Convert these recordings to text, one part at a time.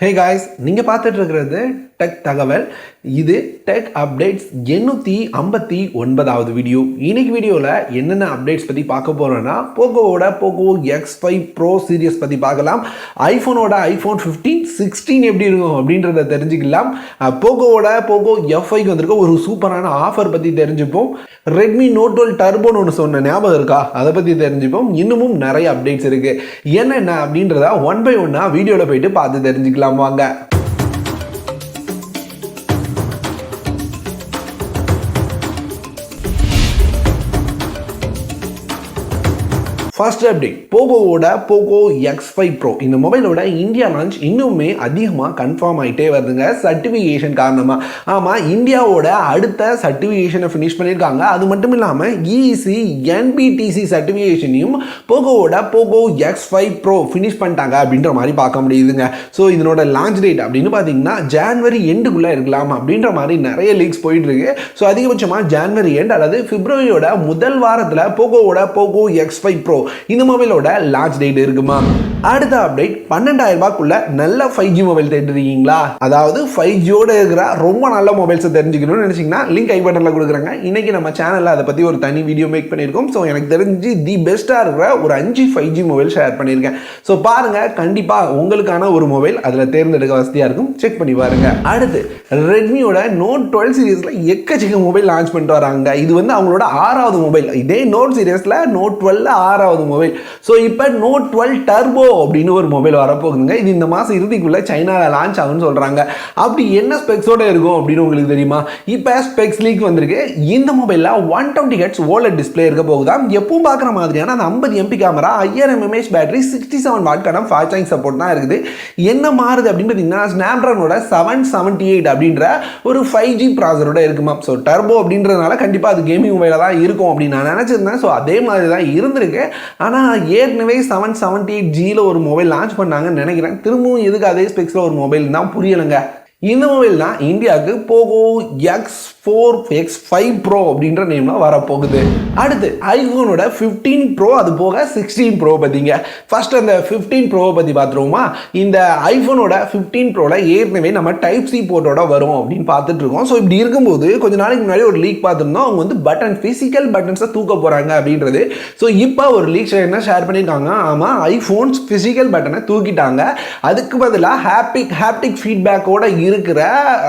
Hey guys, நீங்க பார்த்துட்டு இருக்கிறது டெக் தகவல். இது டெக் அப்டேட்ஸ் 859வது வீடியோ. இன்னைக்கு வீடியோவில் என்னென்ன அப்டேட்ஸ் பற்றி பார்க்க போகிறோன்னா போகோவோட போகோ X5 Pro சீரியஸ் பற்றி பார்க்கலாம். ஐஃபோனோட iPhone 15, 16 எப்படி இருக்கும் அப்படின்றத தெரிஞ்சுக்கலாம். போகோவோட போகோ F5 வந்திருக்க ஒரு சூப்பரான ஆஃபர் பற்றி தெரிஞ்சுப்போம். Redmi Note 12 டர்போன்னு ஒன்று சொன்ன ஞாபகம் இருக்கா, அதை பற்றி தெரிஞ்சுப்போம். இன்னமும் நிறைய அப்டேட்ஸ் இருக்குது. என்னென்ன அப்படின்றத ஒன் பை ஒன்னாக வீடியோவில் போயிட்டு பார்த்து தெரிஞ்சுக்கலாம் வாங்க. ஃபர்ஸ்ட் அப்டேட், போகோவோட போகோ X5 Pro இந்த மொபைலோட இந்தியா லான்ச் இன்னுமே அதிகமாக கன்ஃபார்ம் ஆகிட்டே வருதுங்க, சர்டிஃபிகேஷன் காரணமாக. ஆமாம், இந்தியாவோட அடுத்த சர்டிஃபிகேஷனை ஃபினிஷ் பண்ணியிருக்காங்க. அது மட்டும் இல்லாமல் இசி என்பிடிசி சர்டிஃபிகேஷனையும் போகோவோட போகோ X5 Pro ஃபினிஷ் பண்ணிட்டாங்க அப்படின்ற மாதிரி பார்க்க முடியுதுங்க. ஸோ இதனோட லான்ச் டேட் அப்படின்னு பார்த்தீங்கன்னா ஜான்வரி எண்டுக்குள்ளே இருக்கலாம் அப்படின்ற மாதிரி நிறைய லீக்ஸ் போயிட்டு இருக்கு. ஸோ அதிகபட்சமாக ஜான்வரி எண்ட் அல்லது பிப்ரவரியோட முதல் வாரத்தில் போகோவோட போகோ X5 Pro இந்த மொபைலோட லான்ச் டேட் இருக்குமா. அடுத்த அப்டேட், 12,000 ரூபாய்க்குள்ள நல்ல 5G மொபைல் தேடுறீங்களா, அதாவது 5Gயோட இருக்கிற ரொம்ப நல்ல மொபைல்ஸை தெரிஞ்சுக்கணும்னு நினைச்சீங்கன்னா லிங்க் ஐ பட்டன்ல கொடுக்குறாங்க. இன்னைக்கு நம்ம சேனல்ல அதை பத்தி ஒரு தனி வீடியோ மேக் பண்ணியிருக்கோம். ஸோ எனக்கு தெரிஞ்சு தி பெஸ்டா இருக்கிற ஒரு 5 5G மொபைல் ஷேர் பண்ணியிருக்கேன். ஸோ பாருங்க, கண்டிப்பா உங்களுக்கான ஒரு மொபைல் அதுல தேர்ந்தெடுக்க வசதியா இருக்கும், செக் பண்ணி பாருங்க. அடுத்து, ரெட்மியோட Note 12 சீரிஸ்ல எக்கச்சக்க மொபைல் லான்ச் பண்ணிட்டு வராங்க. இது வந்து அவங்களோட 6வது மொபைல். இதே நோட் சீரிஸ்ல Note 12 6வது மொபைல். ஸோ இப்போ Note 12 டர்போ அப்படின்னு ஒரு மொபைல் வரப்போகுதுங்க. இது இந்த மாதம் இறுதிக்குள்ள சைனாவில் லான்ச் ஆகும்னு சொல்றாங்க. அப்படி என்ன ஸ்பெக்ஸோட இருக்கும் அப்படின்னு உங்களுக்கு தெரியுமா? இப்போ ஸ்பெக்ஸ் லீக் வந்திருக்கு. இந்த மொபைலில் 120 Hz OLED டிஸ்பிளே இருக்க போகுதாம். எப்பவும் பார்க்குற மாதிரியான அந்த 50 MP கேமரா, 5000 mAh பேட்டரி, 67 வாட்கான ஃபாஸ்ட் சார்ஜிங் சப்போர்ட் தான் இருக்குது. என்ன மாறுது அப்படின்னு பார்த்தீங்கன்னா ஸ்னாப்ட்ராகனோட 778 அப்படின்ற ஒரு 5G ப்ராசரோட இருக்குமா. ஸோ டர்போ அப்படின்றதுனால கண்டிப்பாக அது கேமிங் மொபைலாக தான் இருக்கும் அப்படின்னு நான் நினச்சிருந்தேன். ஸோ அதே மாதிரி தான் இருந்திருக்கு. ஆனால் ஏற்கனவே 778Gல ஒரு மொபைல் லான்ச் பண்ணாங்கன்னு நினைக்கிறேன். திரும்பவும் எதுக்கு அதே ஸ்பெக்ஸில் ஒரு மொபைல் தான் புரியலைங்க. இந்த மொபைல் தான் இந்தியாவுக்கு போகோ X5 Pro அப்படின்ற நேம்ல வரப்போகுது. அடுத்து, ஐஃபோனோட 15 Pro அது போக 16 Pro பார்த்தீங்க. ஃபர்ஸ்ட் அந்த 15 Pro பற்றி பார்த்துருவோமா. இந்த ஐஃபோனோட 15 Proல ஏற்கனவே நம்ம டைப் சி போர்ட்டோட வரும் அப்படின்னு பார்த்துட்டு இருக்கோம். ஸோ இப்படி இருக்கும்போது கொஞ்ச நாளைக்கு முன்னாடி ஒரு லீக் பார்த்துருந்தோம். அவங்க வந்து பிசிக்கல் பட்டன்ஸை தூக்க போகிறாங்க அப்படின்றது. ஸோ இப்போ ஒரு லீக் என்ன ஷேர் பண்ணியிருக்காங்க. ஆமாம், ஐஃபோன்ஸ் பிசிக்கல் பட்டனை தூக்கிட்டாங்க. அதுக்கு பதிலாக ஹாப்டிக் ஃபீட்பேக்கோட இருக்கிற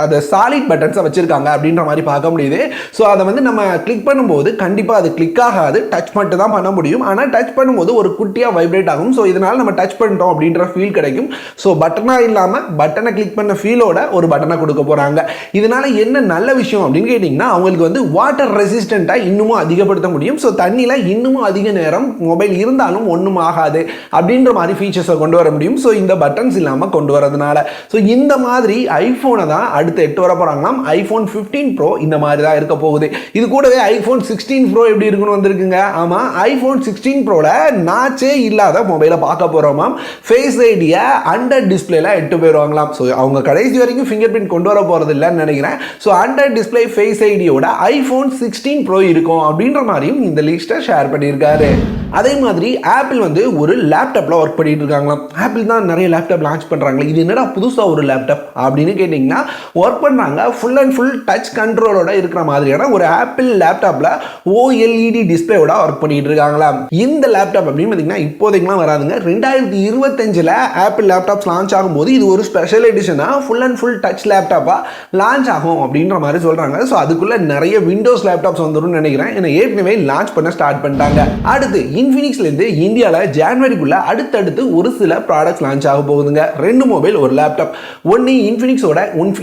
அந்த சாலிட் பட்டன்ஸை வச்சிருக்காங்க அப்படின்ற மாதிரி பார்க்க முடியுது. ஸோ அதை வந்து நம்ம கிளிக் பண்ணும்போது கண்டிப்பாக அது கிளிக் ஆகாது, டச் மட்டும் தான் பண்ண முடியும். ஆனால் டச் பண்ணும்போது ஒரு குட்டியாக வைப்ரேட் ஆகும். ஸோ இதனால் நம்ம டச் பண்ணிட்டோம் அப்படின்ற ஃபீல் கிடைக்கும். ஸோ பட்டனாக இல்லாமல் பட்டனை கிளிக் பண்ண ஃபீலோட ஒரு பட்டனை கொடுக்க போகிறாங்க. இதனால் என்ன நல்ல விஷயம் அப்படின்னு கேட்டிங்கன்னா அவங்களுக்கு வந்து வாட்டர் ரெசிஸ்டண்ட்டாக இன்னமும் அதிகப்படுத்த முடியும். ஸோ தண்ணியில் இன்னமும் அதிக நேரம் மொபைல் இருந்தாலும் ஒன்றும் ஆகாது அப்படின்ற மாதிரி ஃபீச்சர்ஸை கொண்டு வர முடியும். ஸோ இந்த பட்டன்ஸ் இல்லாமல் கொண்டு வரதுனால. ஸோ இந்த மாதிரி ஐஃபோனை தான் அடுத்து 8 வர போகிறாங்களாம். iPhone 15 Pro இந்த மாதிரி தான் இருக்க போகுது. இது கூடவே iPhone 16 Pro எப்படி இருக்குன்னு வந்திருக்குங்க. ஆமாம், iPhone 16 Proல நாச்சே இல்லாத மொபைலை பார்க்க போகிறோமாம். ஃபேஸ் ஐடியை அண்டர் டிஸ்பிளேல எட்டு போயிடுவாங்களாம். ஸோ அவங்க கடைசி வரைக்கும் ஃபிங்கர் பிரிண்ட் கொண்டு வர போகிறது இல்லைன்னு நினைக்கிறேன். ஸோ அண்டர் டிஸ்பிளே ஃபேஸ் ஐடியோட iPhone 16 Pro இருக்கும் அப்படின்ற மாதிரியும் இந்த லிஸ்ட்டை ஷேர் பண்ணியிருக்காரு. அதே மாதிரி ஆப்பிள் வந்து ஒரு லேப்டாப்பில் ஒர்க் பண்ணிட்டு இருக்காங்களாம். ஆப்பிள் தான் நிறைய லேப்டாப் லான்ச் பண்ணுறாங்களே, இது என்னடா புதுசாக ஒரு லேப்டாப் அப்படின்னு கேட்டிங்கன்னா ஒர்க் பண்ணுறாங்க. ஃபுல் அண்ட் ஃபுல் டச் கண்ட்ரோலோட இருக்கிற மாதிரியான ஒரு ஆப்பிள் லேப்டாப்பில் OLED டிஸ்பிளேயோட ஒர்க் பண்ணிட்டு இருக்காங்களாம். இந்த லேப்டாப் அப்படின்னு பார்த்தீங்கன்னா இப்போதைக்குலாம் வராதுங்க. 2025 ஆப்பிள் லேப்டாப்ஸ் லான்ச் ஆகும்போது இது ஒரு ஸ்பெஷல் எடிஷனாக ஃபுல் அண்ட் ஃபுல் டச் லேப்டாப்பாக லான்ச் ஆகும் அப்படின்ற மாதிரி சொல்கிறாங்க. ஸோ அதுக்குள்ளே நிறைய விண்டோஸ் லேப்டாப்ஸ் வந்துடும் நினைக்கிறேன். ஏன்னா ஏற்கனவே லான்ச் பண்ண ஸ்டார்ட் பண்ணிட்டாங்க. அடுத்து, இன்ஃபினிக்ஸ்லேருந்து இந்தியாவில் ஜான்வரிக்குள்ள அடுத்தடுத்து ஒரு சில ப்ராடக்ட்ஸ் லான்ச் ஆக போகுதுங்க. 2 மொபைல், ஒரு லேப்டாப். ஒன்று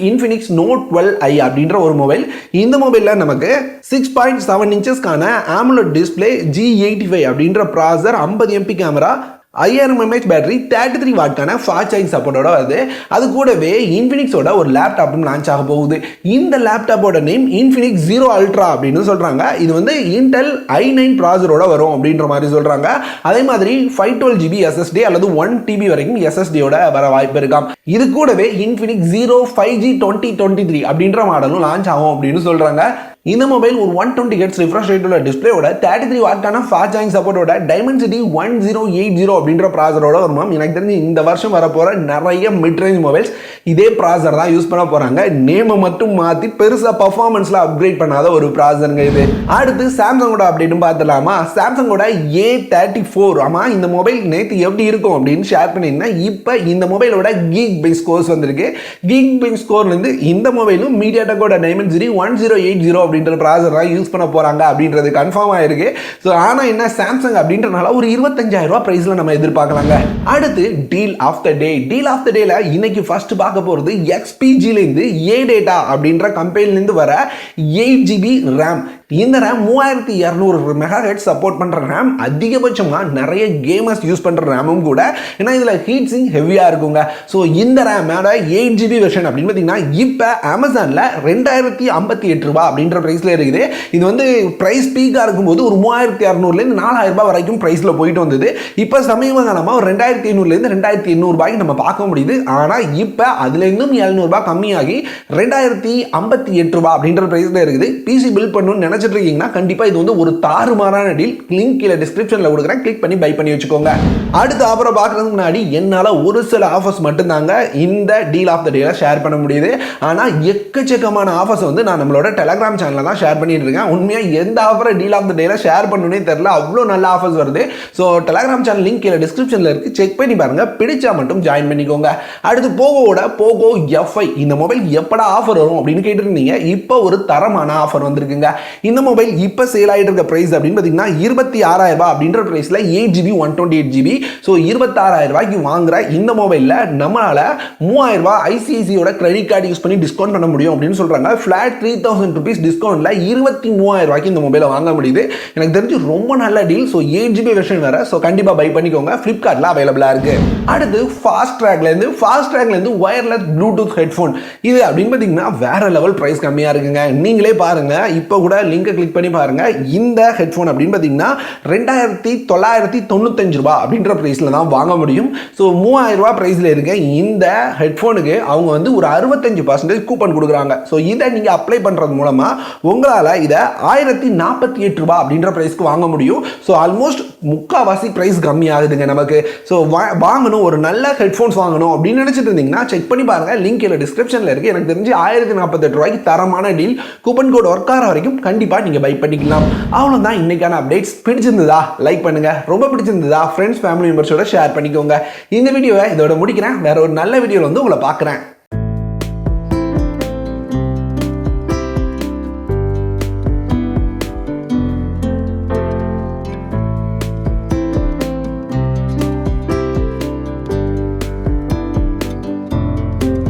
Infinix Note 12i அப்படின்ற ஒரு மொபைல். இந்த மொபைலில் நமக்கு 6.7 இன்ச்சஸ்க்கான AMOLED டிஸ்பிளே, G85 அப்படின்ற processor, 50 MP camera, 5000 mAh battery, 33 வாட்கான ஃபாஸ்ட் சார்ஜிங் சப்போர்ட்டோட வருது. அது கூடவே இன்ஃபினிக்ஸோட ஒரு லேப்டாப்பும் லான்ச் ஆக போகுது. இந்த லேப்டாப்போட நேம் Infinix Zero Ultra அப்படின்னு சொல்றாங்க. இது வந்து Intel i9 ப்ராசரோட வரும் அப்படின்ற மாதிரி சொல்றாங்க. அதே மாதிரி 512GB SSD அல்லது 1TB வரைக்கும் SSDயோட வர வாய்ப்பு இருக்காம். இது கூடவே Infinix Zero 5G 2023 அப்படின்ற மாடலும் லான்ச் ஆகும் அப்படின்னு சொல்றாங்க. இந்த மொபைல் ஒரு 120 Hz ரிஃப்ரெஷ் ரேட்டோட டிஸ்பிளேயோட 33 வாட்டான ஃபாஸ்ட் சார்ஜிங் சப்போர்ட்டோட டைமென்சிட்டி 1080 அப்படின்ற ப்ராசரோட வருமாம். எனக்கு தெரிஞ்சு இந்த வருஷம் வரப்போற நிறைய மிட் ரேஞ்ச் மொபைல்ஸ் இதே ப்ராசர் தான் யூஸ் பண்ண போறாங்க. நேமை மட்டும் மாத்தி பெருசா பர்ஃபார்மன்ஸ்ல அப்கிரேட் பண்ணாத ஒரு ப்ராசருங்க இது. அடுத்து சாம்சங்கோட அப்டேட்டும் பார்த்துலாமா. சாம்சங்கோட A34 ஆமா இந்த மொபைல் நேற்று எப்படி இருக்கும் அப்படின்னு ஷேர் பண்ணியிருந்தேன். இப்போ இந்த மொபைலோட கீக் பெஞ்ச் ஸ்கோர்ஸ் வந்திருக்கு. கீக் பெஞ்ச் ஸ்கோர்ல இருந்து இந்த மொபைலும் மீடியாடெக்கோட டைமென்சிட்டி 1080 அப்படின்ற ப்ராசர் தான் யூஸ் பண்ண போறாங்க அப்படின்றது கன்ஃபார்ம் ஆயிருக்கு. ஸோ ஆனால் என்ன சாம்சங் அப்படின்றனால ஒரு 25,000 ரூபாய் பிரைஸ்ல நம்ம எதிர்பார்க்கலாங்க. அடுத்து deal of the day. Deal of the டேல இன்னைக்கு ஃபர்ஸ்ட் பார்க்க போறது XPG-லேருந்து Adata அப்படின்ற கம்பெனிலேருந்து வர 8GB RAM. இந்த ரேம் 3200 மெகாஹெர்ட்ஸ் சப்போர்ட் பண்ற ரேம். அதிகபட்சமாக நிறைய கேமர்ஸ் யூஸ் பண்ற ரேமும் கூட. ஏன்னா இதுல ஹீட் சிங்க் ஹெவியா இருக்குங்க. ஸோ இந்த ரேமோட 8GB வெர்ஷன் அப்படின்னு பார்த்தீங்கன்னா இப்போ அமேசான்ல 2058 ரூபாய் அப்படின்ற பிரைஸ்ல இருக்குது. இது வந்து பிரைஸ் பீக்கா இருக்கும்போது ஒரு 3600லேருந்து 4000 ரூபாய் வரைக்கும் பிரைஸ்ல போயிட்டு வந்தது. இப்போ சமீப காலமா ஒரு 2500லேருந்து 2800 ரூபாய்க்கு நம்ம பார்க்க முடியுது. ஆனால் இப்போ அதுல இருந்தும் 700 ரூபாய் கம்மியாகி 2058 ரூபாய் அப்படின்ற பிரைஸ்ல இருக்குது. பிசி பில்ட் பண்ணணும்னு இருக்கீங்கன்னா கண்டிப்பா இது வந்து ஒரு தாறுமாறான டீல். லிங்க் கீழ டிஸ்கிரிப்ஷன்ல கொடுக்குறேன், கிளிக் பண்ணி பை பண்ணி வச்சுக்கோங்க. அடுத்து ஆஃபரை பார்க்கறதுக்கு முன்னாடி என்னால ஒரு சில ஆஃபர்ஸ் மட்டும் தாங்க இந்த டீல் ஆஃப் த டேல ஷேர் பண்ண முடியுது. ஆனா எக்கச்சக்கமான ஆஃபர்ஸ் வந்து நான் நம்மளோட டெலிகிராம் சேனல்ல தான் ஷேர் பண்ணிட்டு இருக்கேன். உண்மையா எந்த ஆஃபரை டீல் ஆஃப் த டேல ஷேர் பண்ணணும்னே தெரியல, அவ்வளோ நல்ல ஆஃபர்ஸ் வருது. ஸோ டெலிகிராம் சேனல் லிங்க் கீழ டிஸ்கிரிப்ஷன்ல இருக்கு, செக் பண்ணி பாருங்க, பிடிச்சா மட்டும் ஜாயின் பண்ணிக்கோங்க. அடுத்து போகோட Poco F5 இந்த மொபைல் எப்படா ஆஃபர் வரும் அப்படின்னு கேட்டிருந்தீங்க. இப்போ ஒரு தரமான ஆஃபர் வந்திருக்குங்க. இந்த மொபைல் இப்போ சேல் ஆகிட்டு இருக்க பிரைஸ் அப்படின்னு பார்த்தீங்கன்னா 26,000 ரூபாய் அப்படின்ற பிரைஸ்ல 8GB 128GB. ஸோ 26,000 ரூபாய்க்கு வாங்குற இந்த மொபைலில் நம்மளால 3000 ரூபாய் ஐசிஐசியோட கிரெடிட் கார்டு யூஸ் பண்ணி டிஸ்கவுண்ட் பண்ண முடியும் அப்படின்னு சொல்றாங்க. ஃபிளாட் 3000 ருபீஸ் டிஸ்கவுண்ட்ல 23,000 ரூபாய்க்கு இந்த மொபைலை வாங்க முடியுது. எனக்கு தெரிஞ்சு ரொம்ப நல்ல டீல். ஸோ 8GB வெர்ஷன் வேற. ஸோ கண்டிப்பாக பை பண்ணிக்கோங்க, ஃபிளிப்கார்ட்ல அவைலபிளா இருக்கு. அடுத்து ஃபாஸ்ட்ராக்லேருந்து வயர்லெஸ் ப்ளூடூத் ஹெட்ஃபோன். இது அப்படின்னு பார்த்தீங்கன்னா வேற லெவல் பிரைஸ் கம்மியாக இருக்குங்க. நீங்களே பாருங்க, இப்போ கூட லிங்க் கிளிக் பண்ணி பாருங்க. இந்த ஹெட்ஃபோன் அப்படின்னு பார்த்தீங்கன்னா 2995 ரூபாய் அப்படின்ற பிரைஸ்ல தான் வாங்க முடியும். ஸோ 3000 ரூபாய் பிரைஸ்ல இருக்க இந்த ஹெட்ஃபோனுக்கு அவங்க வந்து ஒரு 65% கூப்பன் கொடுக்குறாங்க. ஸோ இதை நீங்க அப்ளை பண்றது மூலமா உங்களால இதை 1048 ரூபாய் அப்படின்ற பிரைஸ்க்கு வாங்க முடியும். ஸோ ஆல்மோஸ்ட் முக்காவாசி பிரைஸ் கம்மி ஆகுதுங்க நமக்கு. ஸோ வாங்கணும், ஒரு நல்ல ஹெட்ஃபோன்ஸ் வாங்கணும் அப்படின்னு நினைச்சிட்டு இருந்தீங்கன்னா செக் பண்ணி பாருங்க, லிங்க் டிஸ்கிரிப்ஷன்ல இருக்கு. எனக்கு தெரிஞ்சு 1048 ரூபாய்க்கு தரமான டீல். கூப்பன் கோட் ஒர்க் ஆகிற வரைக்கும் கண்டிப்பா நீங்க பை பண்ணிக்கலாம். அவ்வளவுதான் இன்னைக்கான அப்டேட்ஸ். பிடிச்சிருந்ததா லைக் பண்ணுங்க, ரொம்ப பிடிச்சிருந்ததா ஃப்ரெண்ட்ஸ் ஃபேமிலி மெம்பர்ஸோட ஷேர் பண்ணிக்கோங்க. இந்த வீடியோவை இதோட முடிக்கிறேன். வேற ஒரு நல்ல வீடியோல வந்து உங்களை பார்க்குறேன்.